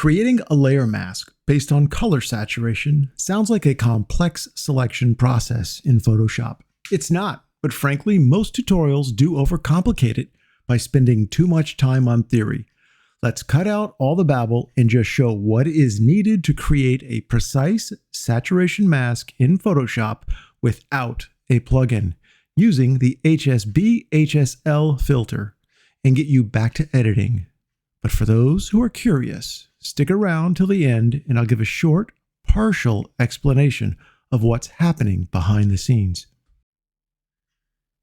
Creating a layer mask based on color saturation sounds like a complex selection process in Photoshop. It's not, but frankly, most tutorials do overcomplicate it by spending too much time on theory. Let's cut out all the babble and just show what is needed to create a precise saturation mask in Photoshop without a plugin, using the HSB HSL filter, and get you back to editing. But for those who are curious, stick around till the end and I'll give a short, partial explanation of what's happening behind the scenes.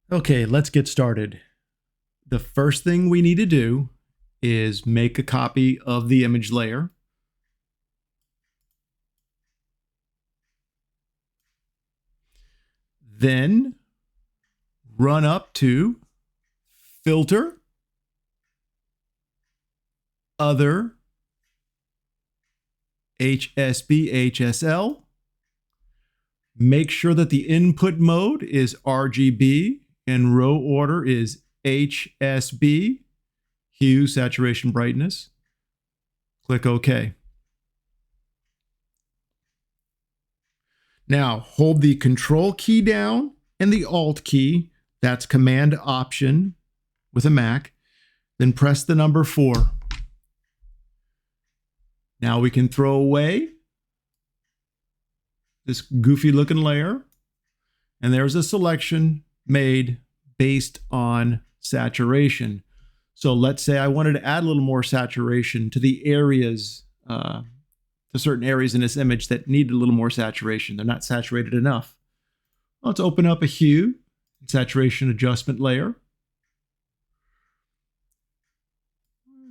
Okay, let's get started. The first thing we need to do is make a copy of the image layer. Then run up to Filter, Other, HSB, HSL. Make sure that the input mode is RGB and row order is HSB, hue, saturation, brightness. Click OK. Now hold the Control key down and the Alt key, that's Command Option with a Mac, then press the number 4. Now we can throw away this goofy looking layer, and there's a selection made based on saturation. So let's say I wanted to add a little more saturation to the areas, to certain areas in this image that need a little more saturation. They're not saturated enough. Let's open up a hue and saturation adjustment layer.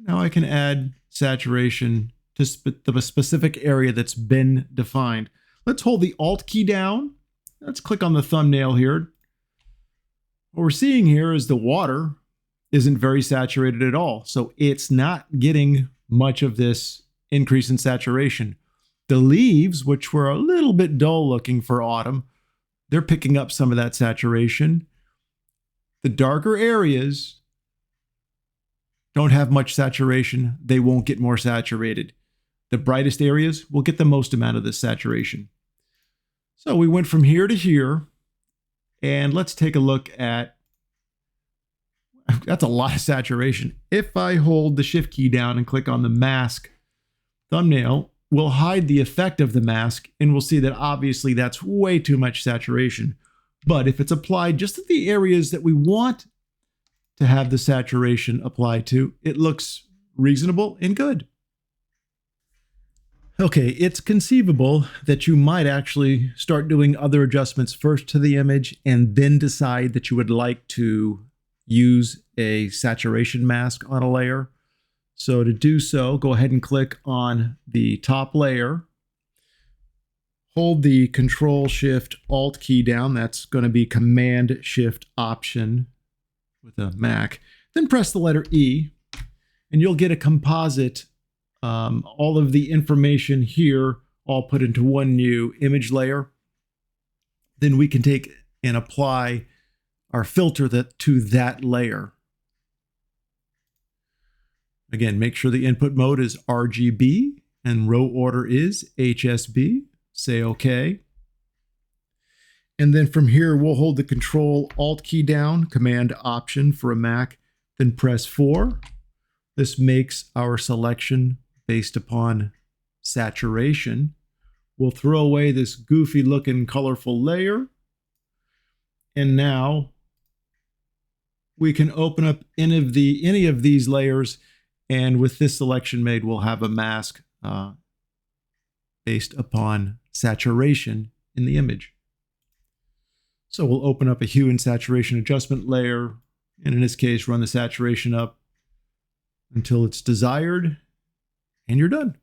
Now I can add saturation to the specific area that's been defined. Let's hold the Alt key down. Let's click on the thumbnail here. What we're seeing here is the water isn't very saturated at all. So it's not getting much of this increase in saturation. The leaves, which were a little bit dull looking for autumn, they're picking up some of that saturation. The darker areas don't have much saturation. They won't get more saturated. The brightest areas will get the most amount of this saturation. So we went from here to here, and let's take a look at, that's a lot of saturation. If I hold the Shift key down and click on the mask thumbnail, we'll hide the effect of the mask, and we'll see that obviously that's way too much saturation. But if it's applied just at the areas that we want to have the saturation applied to, it looks reasonable and good. Okay, it's conceivable that you might actually start doing other adjustments first to the image and then decide that you would like to use a saturation mask on a layer. So to do so, go ahead and click on the top layer. Hold the Control Shift Alt key down. That's going to be Command Shift Option with a Mac. Then press the letter E, and you'll get a composite. All of the information here all put into one new image layer. Then we can take and apply our filter to that layer. Again, make sure the input mode is RGB and row order is HSB. Say OK. And then from here, we'll hold the Control Alt key down, Command Option for a Mac, then press 4. This makes our selection based upon saturation. We'll throw away this goofy looking colorful layer. And now we can open up any of these layers, and with this selection made, we'll have a mask based upon saturation in the image. So we'll open up a hue and saturation adjustment layer, and in this case, run the saturation up until it's desired, and you're done.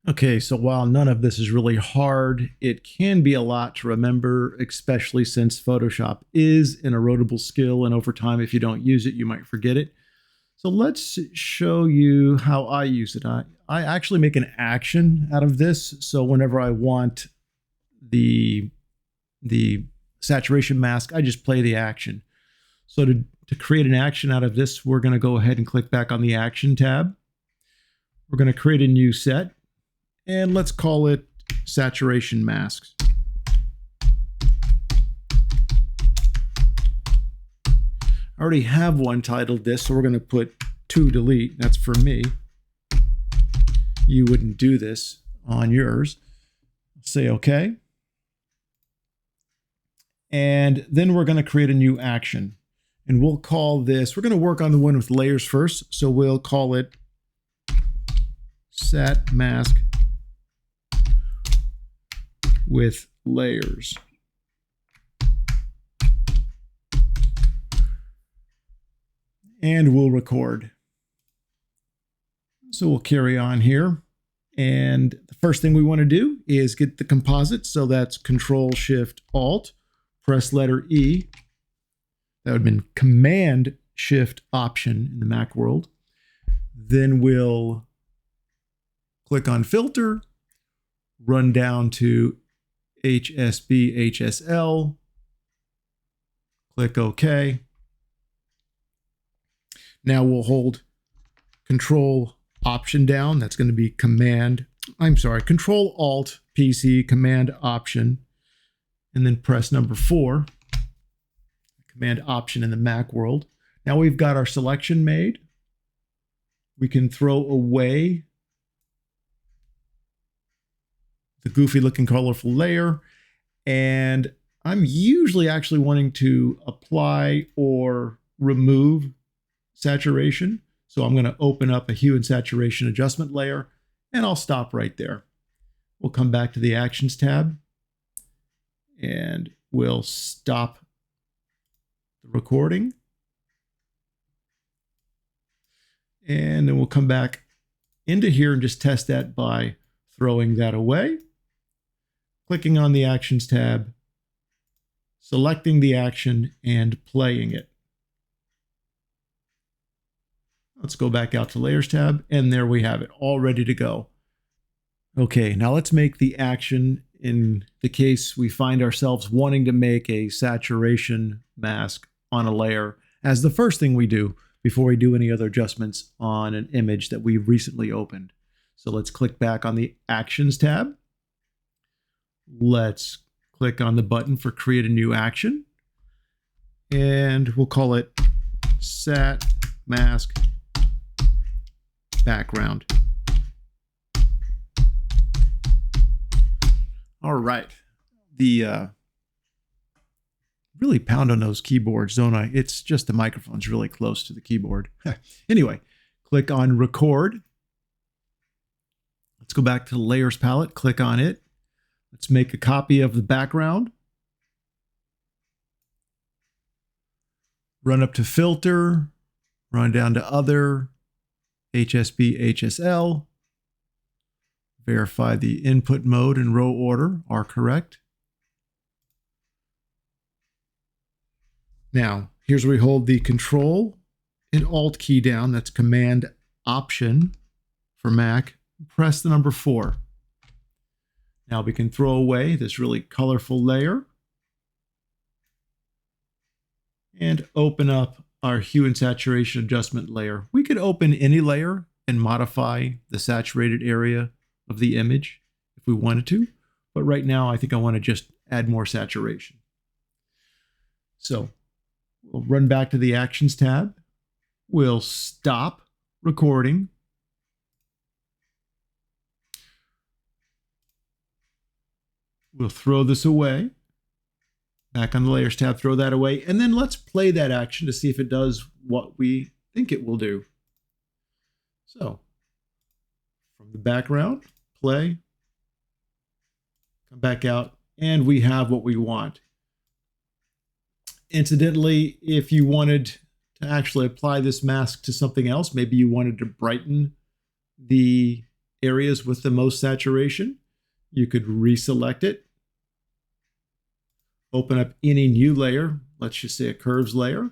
Okay, so while none of this is really hard, it can be a lot to remember, especially since Photoshop is an erodible skill, and over time, if you don't use it, you might forget it. So let's show you how I use it. I actually make an action out of this, so whenever I want the saturation mask, I just play the action. So to create an action out of this, we're going to go ahead and click back on the Action tab. We're going to create a new set, and let's call it saturation masks. I already have one titled this, so we're going to put to delete. That's for me. You wouldn't do this on yours. Say OK. And then we're going to create a new action. And we'll call this, we're going to work on the one with layers first. So we'll call it sat mask with layers. And we'll record. So we'll carry on here. And the first thing we want to do is get the composite. So that's Control-Shift-Alt, press letter E. That would have been Command-Shift-Option in the Mac world. Then we'll click on Filter, run down to HSB, HSL, click OK. Now we'll hold Control-Option down. That's going to be Control-Alt-PC, Command-Option, and then press number 4. Command-Option in the Mac world. Now we've got our selection made. We can throw away the goofy looking colorful layer. And I'm usually actually wanting to apply or remove saturation. So I'm going to open up a hue and saturation adjustment layer, and I'll stop right there. We'll come back to the Actions tab, and we'll stop the recording. And then we'll come back into here and just test that by throwing that away, clicking on the Actions tab, selecting the action, and playing it. Let's go back out to Layers tab, and there we have it, all ready to go. Okay, now let's make the action in the case we find ourselves wanting to make a saturation mask on a layer as the first thing we do before we do any other adjustments on an image that we recently opened. So let's click back on the Actions tab. Let's click on the button for Create a New Action, and we'll call it Sat Mask Background. All right. Really pound on those keyboards, don't I? It's just the microphone's really close to the keyboard. Anyway, click on Record. Let's go back to the Layers palette, click on it. Let's make a copy of the background. Run up to Filter, run down to Other, HSB, HSL. Verify the input mode and row order are correct. Now, here's where we hold the Control and Alt key down. That's Command-Option for Mac. Press the number 4. Now we can throw away this really colorful layer and open up our hue and saturation adjustment layer. We could open any layer and modify the saturated area of the image if we wanted to, but right now I think I want to just add more saturation. So we'll run back to the Actions tab. We'll stop recording. We'll throw this away. Back on the Layers tab, throw that away. And then let's play that action to see if it does what we think it will do. So, from the background, play, come back out, and we have what we want. Incidentally, if you wanted to actually apply this mask to something else, maybe you wanted to brighten the areas with the most saturation, you could reselect it. Open up any new layer, let's just say a curves layer,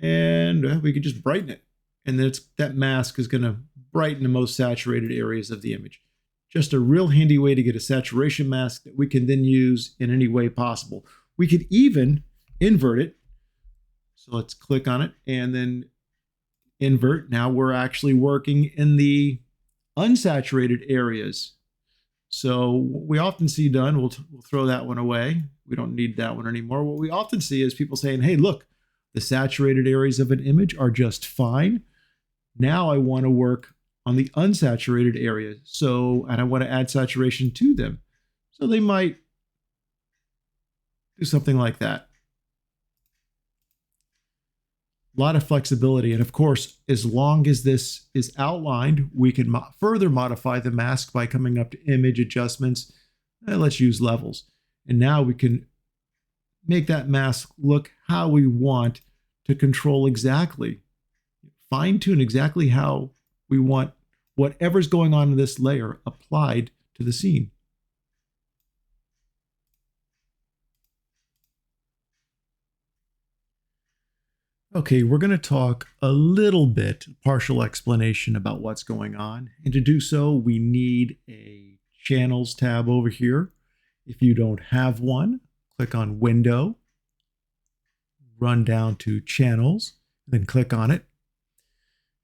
and we could just brighten it. And then that mask is going to brighten the most saturated areas of the image. Just a real handy way to get a saturation mask that we can then use in any way possible. We could even invert it. So let's click on it and then invert. Now we're actually working in the unsaturated areas. So what we often see done, we'll throw that one away. We don't need that one anymore. What we often see is people saying, hey, look, the saturated areas of an image are just fine. Now I want to work on the unsaturated areas. And I want to add saturation to them. So they might do something like that. A lot of flexibility. And of course, as long as this is outlined, we can further modify the mask by coming up to image adjustments. And let's use levels. And now we can make that mask look how we want to control exactly, fine tune exactly how we want whatever's going on in this layer applied to the scene. Okay, we're going to talk a little bit, partial explanation about what's going on. And to do so, we need a Channels tab over here. If you don't have one, click on Window, run down to Channels, then click on it.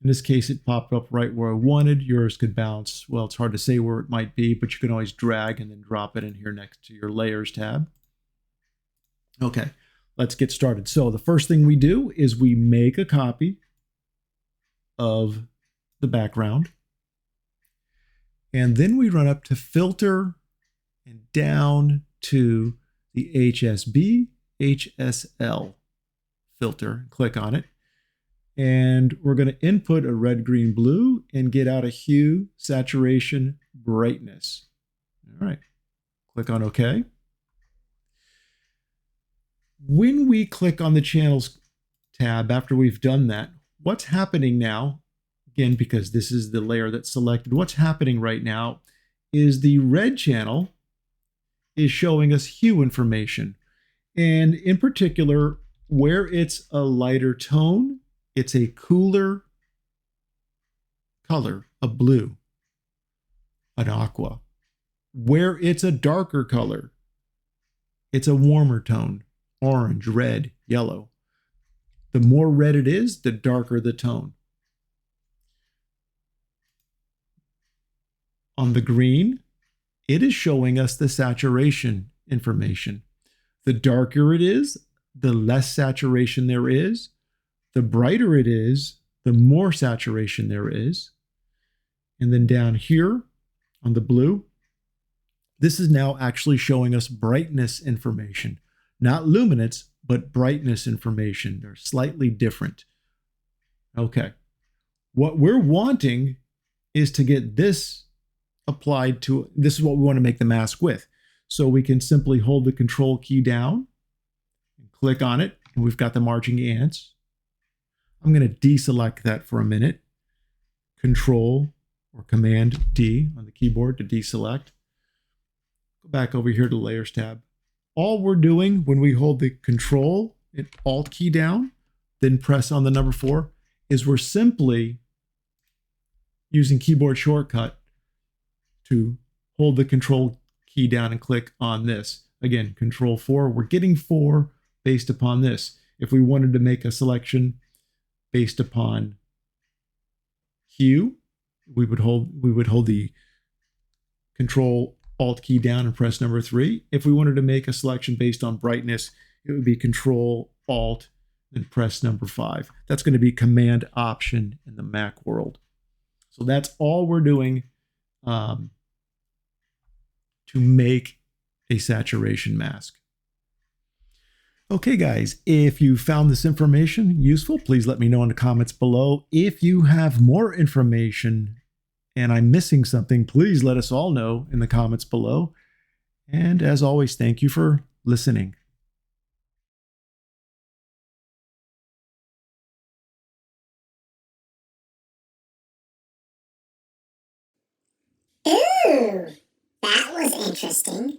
In this case, it popped up right where I wanted. Yours could bounce. Well, it's hard to say where it might be, but you can always drag and then drop it in here next to your Layers tab. Okay. Let's get started. So the first thing we do is we make a copy of the background. And then we run up to Filter and down to the HSB, HSL filter. Click on it. And we're going to input a red, green, blue and get out a hue, saturation, brightness. All right. Click on OK. When we click on the Channels tab after we've done that, what's happening now, again, because this is the layer that's selected, what's happening right now is the red channel is showing us hue information. And in particular, where it's a lighter tone, it's a cooler color, a blue, an aqua. Where it's a darker color, it's a warmer tone. Orange, red, yellow. The more red it is, the darker the tone. On the green, it is showing us the saturation information. The darker it is, the less saturation there is. The brighter it is, the more saturation there is. And then down here on the blue, this is now actually showing us brightness information. Not luminance, but brightness information. They're slightly different. Okay. What we're wanting is to get this applied to, this is what we want to make the mask with. So we can simply hold the Control key down and click on it, and we've got the marching ants. I'm going to deselect that for a minute. Control or Command D on the keyboard to deselect. Go back over here to Layers tab. All we're doing when we hold the Control and Alt key down, then press on the number 4, is we're simply using keyboard shortcut to hold the Control key down and click on this. Again, Control 4, we're getting 4 based upon this. If we wanted to make a selection based upon hue, we would hold the Control Alt key down and press number 3. If we wanted to make a selection based on brightness, it would be Control Alt and press number 5. That's going to be Command Option in the Mac world. So that's all we're doing to make a saturation mask. Okay, guys, if you found this information useful, please let me know in the comments below. If you have more information and I'm missing something, please let us all know in the comments below. And as always, thank you for listening. Ooh, that was interesting.